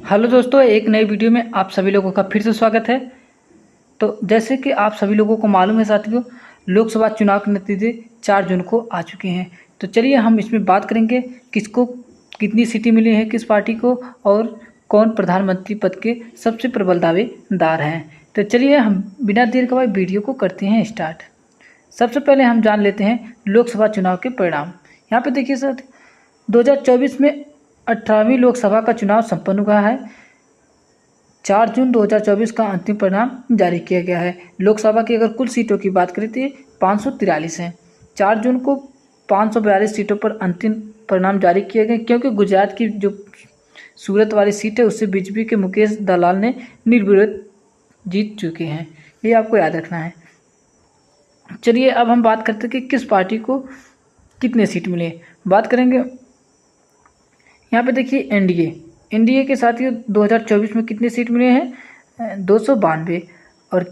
Hello दोस्तों, एक नई वीडियो में आप सभी लोगों का फिर से स्वागत है। तो जैसे कि आप सभी लोगों को मालूम है साथियों, लोकसभा चुनाव के नतीजे 4 जून को आ चुके हैं। तो चलिए हम इसमें बात करेंगे किसको कितनी सीटें मिली हैं, किस पार्टी को, और कौन प्रधानमंत्री पद के सबसे प्रबल दावेदार हैं। तो चलिए हम बिना देर गवाए वीडियो को करते हैं स्टार्ट। सबसे पहले हम जान लेते हैं लोकसभा चुनाव के परिणाम। यहाँ पे देखिए सर, 2024 में 18वीं लोकसभा का चुनाव संपन्न हुआ है। 4 जून 2024 का अंतिम परिणाम जारी किया गया है। लोकसभा की अगर कुल सीटों की बात करें तो 543 हैं। 4 जून को 542 सीटों पर अंतिम परिणाम जारी किए गए, क्योंकि गुजरात की जो सूरत वाली सीट है उससे बीजेपी के मुकेश दलाल ने निर्विरोध जीत चुके हैं। ये आपको याद रखना है। चलिए अब हम बात करते हैं कि किस पार्टी को कितने सीट मिले। बात करेंगे यहाँ पे देखिए एनडीए के साथियों 2024 में कितने सीट मिले हैं, 292। और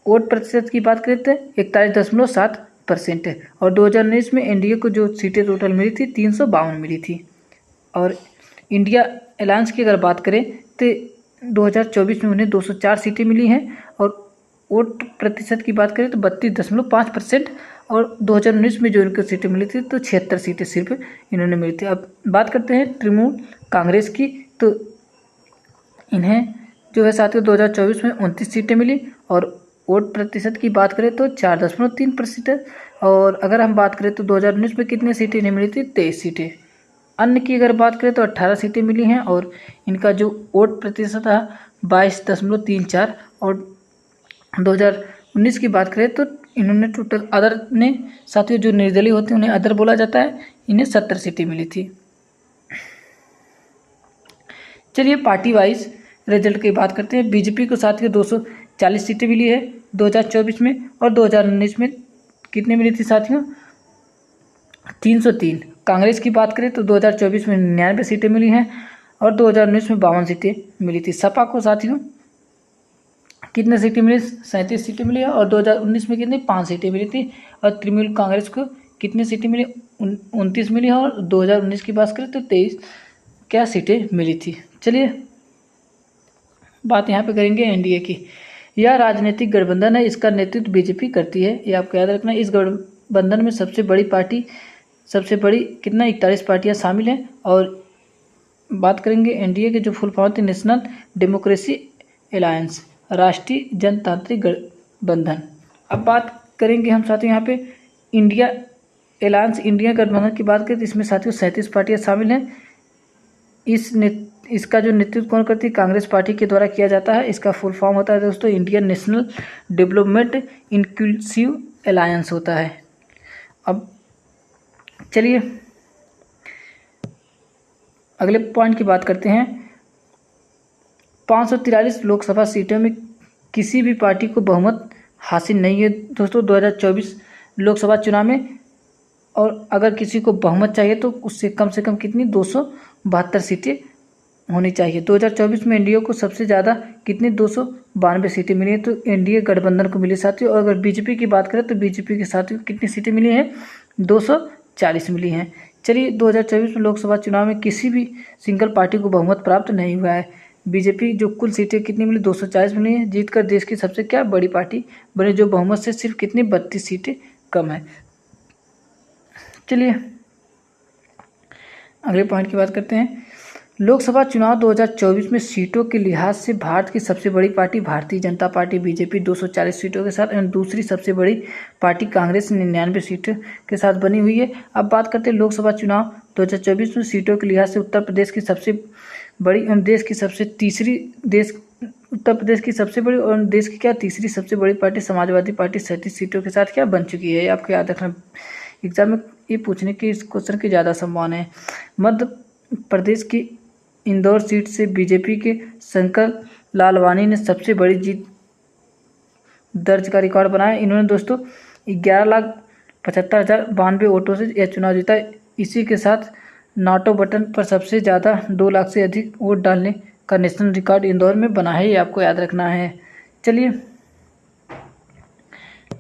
वोट प्रतिशत की बात करें तो 41.7% है। और 2019 में एनडीए को जो सीटें टोटल मिली थी 352 मिली थी। और इंडिया अलायंस की अगर बात करें तो 2024 में उन्हें 204 सीटें मिली हैं। और वोट प्रतिशत की बात करें तो 32.5%। और 2019 में जो इनको सीटें मिली थी तो 76 सीटें सिर्फ इन्होंने मिली थी। अब बात करते हैं तृणमूल कांग्रेस की। तो इन्हें जो है साथियों 2024 में 29 सीटें मिली। और वोट प्रतिशत की बात करें तो 4.3%। और अगर हम बात करें तो 2019 में कितनी सीटें इन्हें मिली थी, 23 सीटें। अन्य की अगर बात करें तो 18 सीटें मिली हैं। और इनका जो वोट प्रतिशत था 22.34। और 2019 की बात करें तो इन्होंने टोटल अदर ने साथियों जो निर्दलीय होते हैं उन्हें अदर बोला जाता है, इन्हें 70 सीटें मिली थी। चलिए पार्टी वाइज रिजल्ट की बात करते हैं। बीजेपी को साथियों 240 सीटें मिली है 2024 में। और 2019 में कितनी मिली थी साथियों, 303। कांग्रेस की बात करें तो 2024 में 99 सीटें मिली हैं। और 2019 में 52 सीटें मिली थी। सपा को साथियों कितने सीटें मिली, 37 सीटें मिली है। और 2019 में कितनी, 5 सीटें मिली थी। और तृणमूल कांग्रेस को कितनी सीटें मिली, 29 मिली है। और 2019 की बात करें तो 23 क्या सीटें मिली थी। चलिए बात यहाँ पे करेंगे एनडीए की। यह राजनीतिक गठबंधन है, इसका नेतृत्व बीजेपी करती है, ये आपको याद रखना है। इस गठबंधन में सबसे बड़ी कितना 41 पार्टियाँ शामिल हैं। और बात करेंगे एनडीए के जो फुल फॉर्म थे, नेशनल डेमोक्रेसी अलायंस, राष्ट्रीय जनतांत्रिक गठबंधन। अब बात करेंगे हम साथियों यहाँ पे इंडिया अलायंस, इंडिया गठबंधन की बात करें तो इसमें साथियों 37 पार्टियाँ शामिल हैं। इसका जो नेतृत्व कौन करती है, कांग्रेस पार्टी के द्वारा किया जाता है। इसका फुल फॉर्म होता है दोस्तों Indian national development inclusive alliance होता है। अब चलिए अगले पॉइंट की बात करते हैं। 543 लोकसभा सीटों में किसी भी पार्टी को बहुमत हासिल नहीं है दोस्तों 2024 लोकसभा चुनाव में। और अगर किसी को बहुमत चाहिए तो उससे कम से कम कितनी, 272 सीटें होनी चाहिए। 2024 में एनडीए को सबसे ज़्यादा कितनी, 292 सीटें मिली हैं। तो एनडीए गठबंधन को मिली साथियों। और अगर बीजेपी की बात करें तो बीजेपी के साथियों कितनी सीटें मिली हैं, 240 मिली हैं। चलिए 2024 में लोकसभा चुनाव में किसी भी सिंगल पार्टी को बहुमत प्राप्त नहीं हुआ है। बीजेपी जो कुल सीटें कितनी मिली, 240 मिली है, जीतकर देश की सबसे क्या बड़ी पार्टी बनी, जो बहुमत से सिर्फ कितनी 32 सीटें कम है। चलिए अगले पॉइंट की बात करते हैं। लोकसभा चुनाव 2024 में सीटों के लिहाज से भारत की सबसे बड़ी party Bharatiya Janata party BJP 240 सीटों के साथ, एवं दूसरी सबसे बड़ी पार्टी कांग्रेस 99 सीटों के साथ बनी हुई है। अब बात करते हैं लोकसभा चुनाव 2024 में सीटों के लिहाज से उत्तर प्रदेश की सबसे बड़ी एवं उत्तर प्रदेश की सबसे बड़ी और देश की क्या तीसरी सबसे बड़ी पार्टी समाजवादी पार्टी 37 सीटों के साथ क्या बन चुकी है। आपको याद रखना, एग्जाम में ये पूछने की इस क्वेश्चन की ज़्यादा संभावना है। मध्य प्रदेश की इंदौर सीट से बीजेपी के शंकर लालवानी ने सबसे बड़ी जीत दर्ज का रिकॉर्ड बनाया। इन्होंने दोस्तों 11,75,092 वोटों से यह चुनाव जीता। इसी के साथ नाटो बटन पर सबसे ज़्यादा 2 लाख से अधिक वोट डालने का नेशनल रिकॉर्ड इंदौर में बना है, ये आपको याद रखना है। चलिए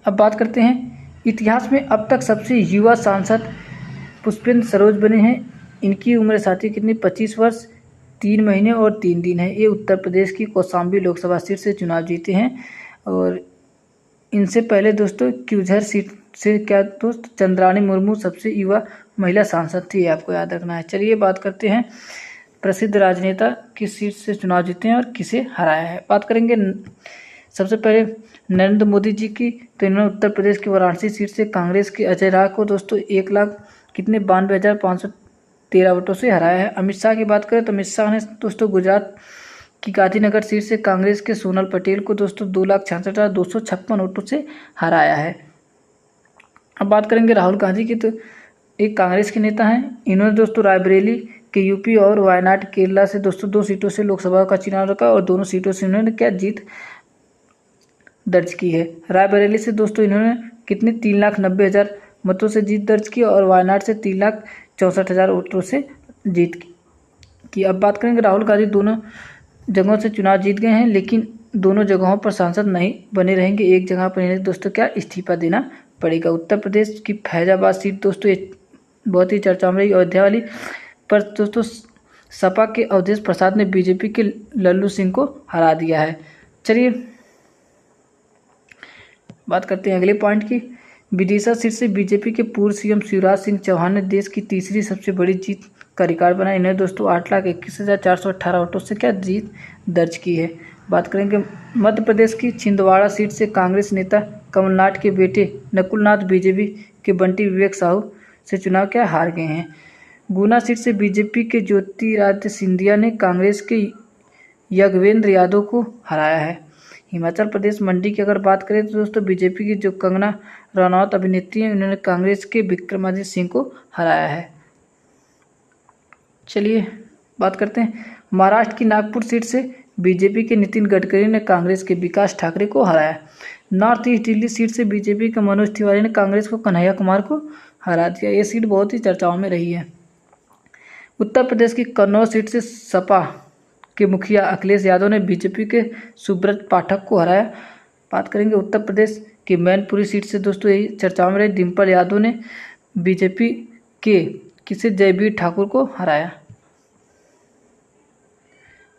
अब बात करते हैं इतिहास में अब तक सबसे युवा सांसद पुष्पेंद्र सरोज बने हैं। इनकी उम्र साथी कितनी, 25 वर्ष। 3 महीने और 3 दिन है। ये उत्तर प्रदेश की कौशाम्बी लोकसभा सीट से चुनाव जीते हैं। और इनसे पहले दोस्तों क्यूझर सीट से क्या दोस्त चंद्राणी मुर्मू सबसे युवा महिला सांसद थी, आपको याद रखना है। चलिए बात करते हैं प्रसिद्ध राजनेता किस सीट से चुनाव जीते हैं और किसे हराया है। बात करेंगे सबसे पहले नरेंद्र मोदी जी की, तो इन्होंने उत्तर प्रदेश की वाराणसी सीट से कांग्रेस के अजय राय को दोस्तों 1,92,513 वोटों से हराया है। अमित शाह की बात करें तो अमित शाह ने दोस्तों गुजरात की गांधीनगर सीट से कांग्रेस के सोनल पटेल को दोस्तों 2,66,256 वोटों से हराया है। अब बात करेंगे राहुल गांधी की, तो एक कांग्रेस के नेता हैं। इन्होंने दोस्तों रायबरेली के यूपी और वायनाड केरला से दोस्तों 2 सीटों से लोकसभा का चुनाव रखा और दोनों सीटों से इन्होंने क्या जीत दर्ज की है। रायबरेली से दोस्तों इन्होंने कितने 3,90,000 मतों से जीत दर्ज की और वायनाड से 3,64,000 वोटों से जीत की। अब बात करेंगे राहुल गांधी दोनों जगहों से चुनाव जीत गए हैं, लेकिन दोनों जगहों पर सांसद नहीं बने रहेंगे। एक जगह पर इन्हें दोस्तों क्या इस्तीफा देना पड़ेगा। उत्तर प्रदेश की फैजाबाद सीट दोस्तों बहुत ही चर्चा में रही, अयोध्या वाली, पर दोस्तों सपा के अवधेश प्रसाद ने बीजेपी के लल्लू सिंह को हरा दिया है। चलिए बात करते हैं अगले पॉइंट की। विदिशा सीट से बीजेपी के पूर्व सीएम शिवराज सिंह चौहान ने देश की तीसरी सबसे बड़ी जीत का रिकॉर्ड बनाया। इन्हें दोस्तों 8,21,418 वोटों से क्या जीत दर्ज की है। बात करेंगे मध्य प्रदेश की छिंदवाड़ा सीट से कांग्रेस नेता कमलनाथ के बेटे नकुलनाथ बीजेपी के बंटी विवेक साहू से चुनाव क्या हार गए हैं। गुना सीट से बीजेपी के ज्योतिरादित्य सिंधिया ने कांग्रेस के यज्ञवेंद्र यादव को हराया है। हिमाचल प्रदेश मंडी की अगर बात करें तो दोस्तों बीजेपी की जो कंगना रनौत अभिनेत्री हैं, उन्होंने कांग्रेस के विक्रमादित्य सिंह को हराया है। चलिए बात करते हैं महाराष्ट्र की नागपुर सीट से बीजेपी के नितिन गडकरी ने कांग्रेस के विकास ठाकरे को हराया। नॉर्थ ईस्ट दिल्ली सीट से बीजेपी के मनोज तिवारी ने कांग्रेस को कन्हैया कुमार को हरा दिया। ये सीट बहुत ही चर्चाओं में रही है। उत्तर प्रदेश की कन्नौज सीट से सपा के मुखिया अखिलेश यादव ने बीजेपी के सुब्रत पाठक को हराया। बात करेंगे उत्तर प्रदेश की मैनपुरी सीट से दोस्तों यही चर्चाओं में रही, डिम्पल यादव ने बीजेपी के किसे जयवीर ठाकुर को हराया।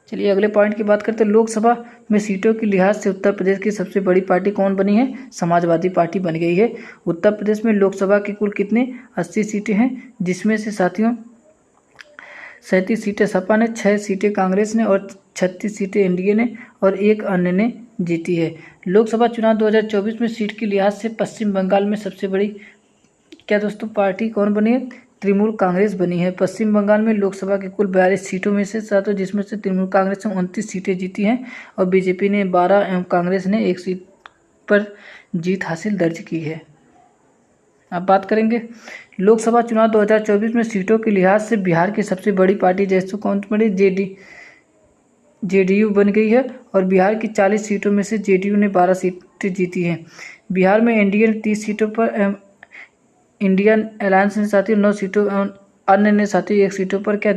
चलिए अगले पॉइंट की बात करते हैं। लोकसभा में सीटों के लिहाज से उत्तर प्रदेश की सबसे बड़ी पार्टी कौन बनी है? समाजवादी पार्टी बन गई है। उत्तर प्रदेश में लोकसभा की कुल कितने 80 सीटें हैं, जिसमें से साथियों 37 सीटें सपा ने, 6 सीटें कांग्रेस ने और 36 सीटें एनडीए ने और 1 अन्य ने जीती है। लोकसभा चुनाव 2024 में सीट के लिहाज से पश्चिम बंगाल में सबसे बड़ी क्या दोस्तों पार्टी कौन बनी है? तृणमूल कांग्रेस बनी है। पश्चिम बंगाल में लोकसभा की कुल 42 सीटों में से सातों, जिसमें से तृणमूल कांग्रेस ने 29 सीटें जीती हैं और बीजेपी ने 12 एवं कांग्रेस ने 1 सीट पर जीत हासिल दर्ज की है। अब बात करेंगे लोकसभा चुनाव 2024 में सीटों के लिहाज से बिहार की सबसे बड़ी पार्टी जैसे कौन बनी? जेडीयू बन गई है और बिहार की 40 सीटों में से जेडीयू ने 12 सीटें जीती हैं। बिहार में एनडीए ने 30 सीटों पर, इंडियन अलायंस ने साथियों 9 सीटों एवं अन्य ने साथियों 1 सीटों पर क्या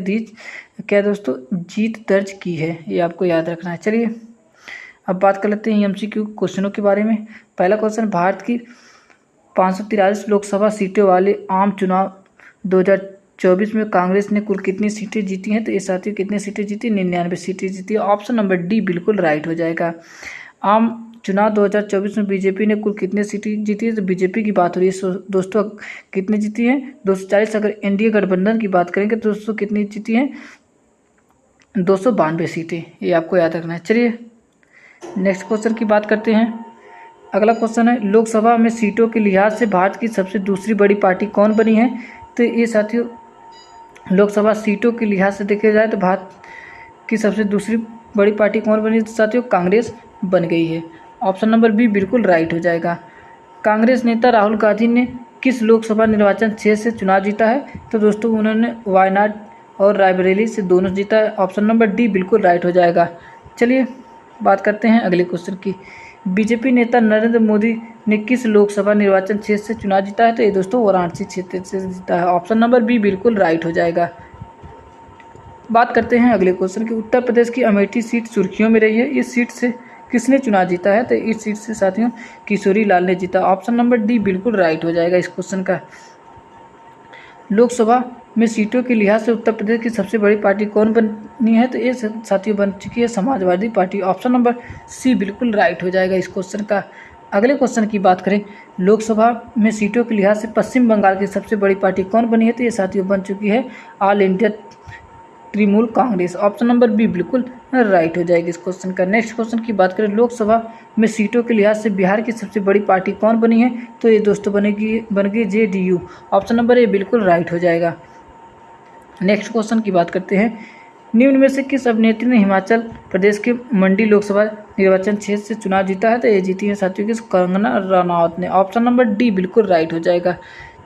दोस्तों जीत दर्ज की है। ये आपको याद रखना है। चलिए अब बात कर लेते हैं एमसीक्यू क्वेश्चनों के बारे में। पहला क्वेश्चन, भारत की 543 लोकसभा सीटों वाले आम चुनाव 2024 में कांग्रेस ने कुल कितनी सीटें जीती हैं? तो ये साथियों कितनी सीटें जीती? 99 सीटें जीती है। ऑप्शन नंबर डी बिल्कुल राइट हो जाएगा। आम चुनाव 2024 में बीजेपी ने कुल कितने सीटें जीती है? तो बीजेपी की बात हो रही है दोस्तों, कितनी जीती है? 240। अगर एनडीए गठबंधन की बात करेंगे तो दोस्तों कितनी जीती हैं? 292 सीटें। ये आपको याद रखना है। चलिए नेक्स्ट क्वेश्चन की बात करते हैं। अगला क्वेश्चन है, लोकसभा में सीटों के लिहाज से भारत की सबसे दूसरी बड़ी पार्टी कौन बनी है? तो ये साथियों लोकसभा सीटों के लिहाज से देखा जाए तो भारत की सबसे दूसरी बड़ी पार्टी कौन बनी? तो साथियों कांग्रेस बन गई है। ऑप्शन नंबर बी बिल्कुल राइट हो जाएगा। कांग्रेस नेता राहुल गांधी ने किस लोकसभा निर्वाचन क्षेत्र से चुनाव जीता है? तो दोस्तों उन्होंने वायनाड और रायबरेली से दोनों जीता है। ऑप्शन नंबर डी बिल्कुल राइट हो जाएगा। चलिए बात करते हैं अगले क्वेश्चन की। बीजेपी नेता नरेंद्र मोदी ने किस लोकसभा निर्वाचन क्षेत्र से चुनाव जीता है? तो ये दोस्तों वाराणसी क्षेत्र से जीता है। ऑप्शन नंबर बी बिल्कुल राइट हो जाएगा। बात करते हैं अगले क्वेश्चन की। उत्तर प्रदेश की अमेठी सीट सुर्खियों में रही है। इस सीट से किसने चुनाव जीता है? तो इस सीट से साथियों किशोरी लाल ने जीता। ऑप्शन नंबर डी बिल्कुल राइट हो जाएगा इस क्वेश्चन का। लोकसभा में सीटों के लिहाज से उत्तर प्रदेश की सबसे बड़ी पार्टी कौन बनी है? तो ये साथियों बन चुकी है Samajwadi party. Option number C बिल्कुल राइट हो जाएगा इस क्वेश्चन का। अगले क्वेश्चन की बात करें, लोकसभा में सीटों के लिहाज से पश्चिम बंगाल की सबसे बड़ी पार्टी कौन बनी है? तो ये साथियों बन चुकी है All India Trinamool Congress. Option number B बिल्कुल राइट हो जाएगी इस क्वेश्चन का। नेक्स्ट क्वेश्चन की बात करें, लोकसभा में सीटों के लिहाज से बिहार की सबसे बड़ी पार्टी कौन बनी है? तो ये दोस्तों बन गई JDU। ऑप्शन नंबर ए बिल्कुल राइट हो जाएगा। नेक्स्ट क्वेश्चन की बात करते हैं, निम्न में से किस अभिनेत्री ने हिमाचल प्रदेश के मंडी लोकसभा निर्वाचन क्षेत्र से चुनाव जीता है? तो ये जीती है साथियों की कंगना रनौत ने। ऑप्शन नंबर डी बिल्कुल राइट हो जाएगा।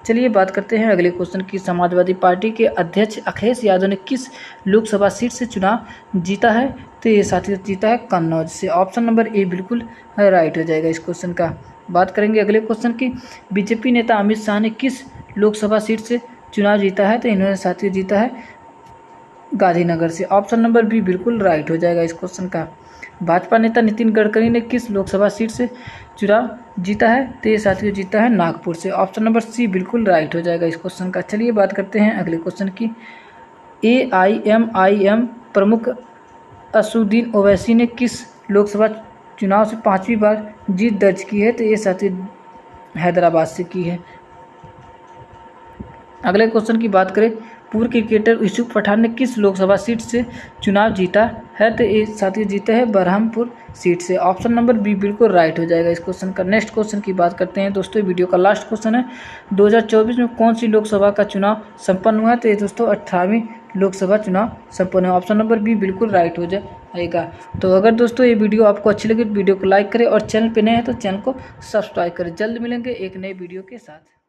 चलिए बात करते हैं अगले क्वेश्चन की, समाजवादी पार्टी के अध्यक्ष अखिलेश यादव ने किस लोकसभा सीट से चुनाव जीता है? तो ये साथियों जीता है कन्नौज से। ऑप्शन नंबर ए बिल्कुल राइट हो जाएगा इस क्वेश्चन का। बात करेंगे अगले क्वेश्चन की, बीजेपी नेता अमित शाह ने किस लोकसभा सीट से चुनाव जीता है? तो इन्होंने साथियों जीता है गांधीनगर से। ऑप्शन नंबर बी बिल्कुल राइट हो जाएगा इस क्वेश्चन का। भाजपा नेता नितिन गडकरी ने किस लोकसभा सीट से चुनाव जीता है? तो ये साथियों जीता है नागपुर से। ऑप्शन नंबर सी बिल्कुल राइट हो जाएगा इस क्वेश्चन का। चलिए बात करते हैं अगले क्वेश्चन की, AIMIM प्रमुख असुद्दीन ओवैसी ने किस लोकसभा चुनाव से 5वीं बार जीत दर्ज की है? तो ये साथियों हैदराबाद से की है। अगले क्वेश्चन की बात करें, पूर्व क्रिकेटर यूसुफ पठान ने किस लोकसभा सीट से चुनाव जीता है? तो ये साथियों जीते हैं बरहमपुर सीट से। ऑप्शन नंबर बी बिल्कुल राइट हो जाएगा इस क्वेश्चन का। नेक्स्ट क्वेश्चन की बात करते हैं दोस्तों, वीडियो का लास्ट क्वेश्चन है, 2024 में कौन सी लोकसभा का चुनाव संपन्न हुआ? तो ये दोस्तों 18वीं लोकसभा चुनाव संपन्न है। ऑप्शन नंबर बी बिल्कुल राइट हो जाएगा। तो अगर दोस्तों ये वीडियो आपको अच्छी लगी तो वीडियो को लाइक करें और चैनल पर नए हैं तो चैनल को सब्सक्राइब करें। जल्द मिलेंगे एक नए वीडियो के साथ।